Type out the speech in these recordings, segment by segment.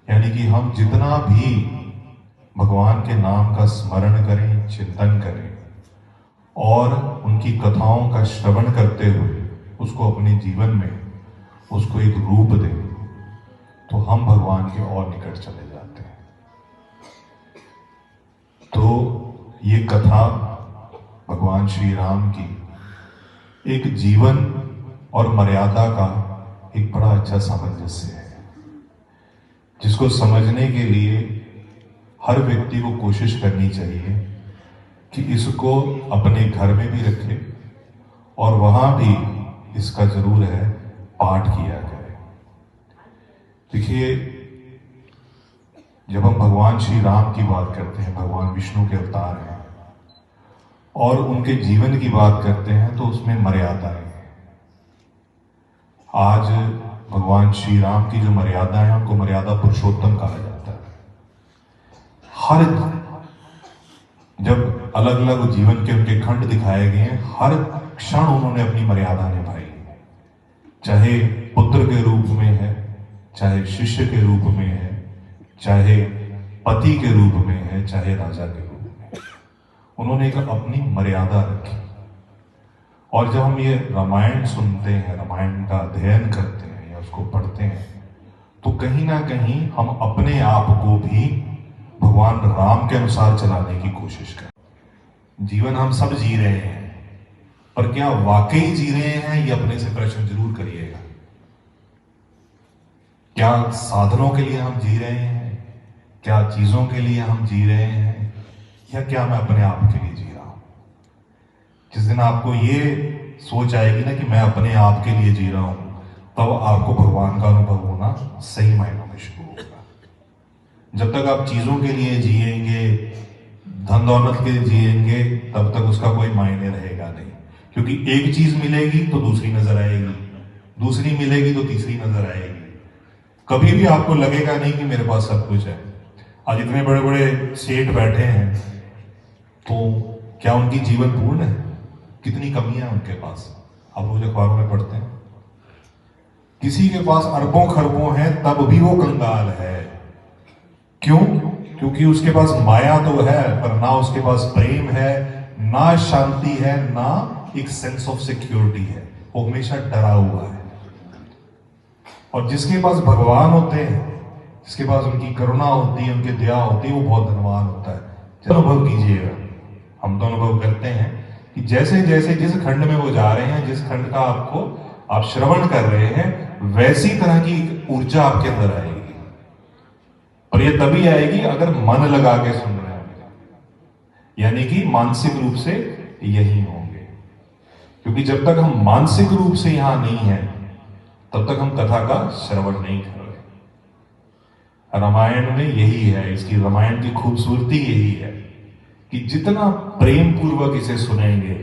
यानी कि हम जितना भी भगवान के नाम का स्मरण करें, चिंतन करें और उनकी कथाओं का श्रवण करते हुए उसको अपने जीवन में उसको एक रूप दें, तो हम भगवान के और निकट चले जाते हैं। तो ये कथा भगवान श्री राम की एक जीवन और मर्यादा का एक बड़ा अच्छा सामंजस्य है, जिसको समझने के लिए हर व्यक्ति को कोशिश करनी चाहिए कि इसको अपने घर में भी रखे और वहां भी इसका जरूर है पाठ किया जाए। देखिए, जब हम भगवान श्री राम की बात करते हैं, भगवान विष्णु के अवतार हैं, और उनके जीवन की बात करते हैं तो उसमें मर्यादाएं हैं। आज भगवान श्री राम की जो मर्यादा है उनको मर्यादा पुरुषोत्तम कहा जाता है। हर जब अलग अलग जीवन के उनके खंड दिखाए गए हैं, हर क्षण उन्होंने अपनी मर्यादा निभाई, चाहे पुत्र के रूप में है, चाहे शिष्य के रूप में है, चाहे पति के रूप में है, चाहे राजा के रूप में है। उन्होंने एक अपनी मर्यादा रखी। और जब हम ये रामायण सुनते हैं, रामायण का अध्ययन करते हैं या उसको पढ़ते हैं, तो कहीं ना कहीं हम अपने आप को भी भगवान राम के अनुसार चलाने की कोशिश करें। जीवन हम सब जी रहे हैं, पर क्या वाकई जी रहे हैं, ये अपने से प्रश्न जरूर करिएगा। क्या साधनों के लिए हम जी रहे हैं, क्या चीजों के लिए हम जी रहे हैं, या क्या मैं अपने आप के लिए जी रहा हूं? जिस दिन आपको ये सोच आएगी ना कि मैं अपने आप के लिए जी रहा हूं, तब आपको भगवान का अनुभव होना सही मायनों में शुरू होगा। जब तक आप चीजों के लिए जिएंगे, धन दौलत के लिए जिएंगे, तब तक उसका कोई मायने रहेगा नहीं। क्योंकि एक चीज मिलेगी तो दूसरी नजर आएगी, दूसरी मिलेगी तो तीसरी नजर आएगी। कभी भी आपको लगेगा नहीं कि मेरे पास सब कुछ है। आज इतने बड़े बड़े सेठ बैठे हैं, तो क्या उनकी जीवन पूर्ण है? कितनी कमियां उनके पास, आप रोज अखबारों में पढ़ते हैं। किसी के पास अरबों खरबों हैं, तब भी वो कंगाल है। क्यों? क्योंकि उसके पास माया तो है, पर ना उसके पास प्रेम है, ना शांति है, ना एक सेंस ऑफ सिक्योरिटी है। वो हमेशा डरा हुआ है। और जिसके पास भगवान होते हैं, जिसके पास उनकी करुणा होती है, उनकी दया होती है, वो बहुत धनवान होता है। अनुभव कीजिएगा, हम तो अनुभव करते हैं कि जैसे जैसे जिस खंड में वो जा रहे हैं, जिस खंड का आपको आप श्रवण कर रहे हैं, वैसी तरह की ऊर्जा आपके अंदर आएगी। और ये तभी आएगी अगर मन लगा के सुन रहे हैं, यानी कि मानसिक रूप से यही होंगे। क्योंकि जब तक हम मानसिक रूप से यहां नहीं है, तब तक हम कथा का श्रवण नहीं कर रहे। रामायण में यही है, इसकी रामायण की खूबसूरती यही है कि जितना प्रेम पूर्वक इसे सुनेंगे,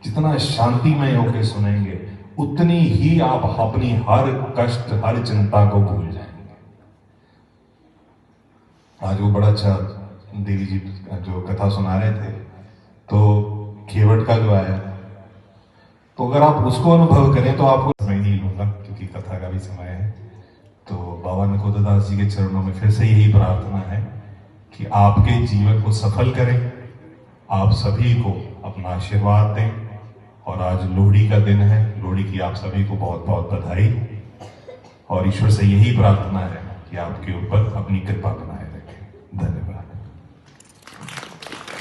जितना शांतिमय होकर सुनेंगे, उतनी ही आप अपनी हर कष्ट, हर चिंता को भूल जाएंगे। आज वो बड़ा अच्छा देवी जी जो कथा सुना रहे थे, तो केवट का जो आया, तो अगर आप उसको अनुभव करें तो आपको समय नहीं लूंगा, क्योंकि कथा का भी समय है। तो बाबा नकोददास जी के चरणों में फिर से यही प्रार्थना है कि आपके जीवन को सफल करें, आप सभी को अपना आशीर्वाद दें। और आज लोहड़ी का दिन है, लोहड़ी की आप सभी को बहुत बहुत बधाई। और ईश्वर से यही प्रार्थना है कि आपके ऊपर अपनी कृपा बनाए रखें।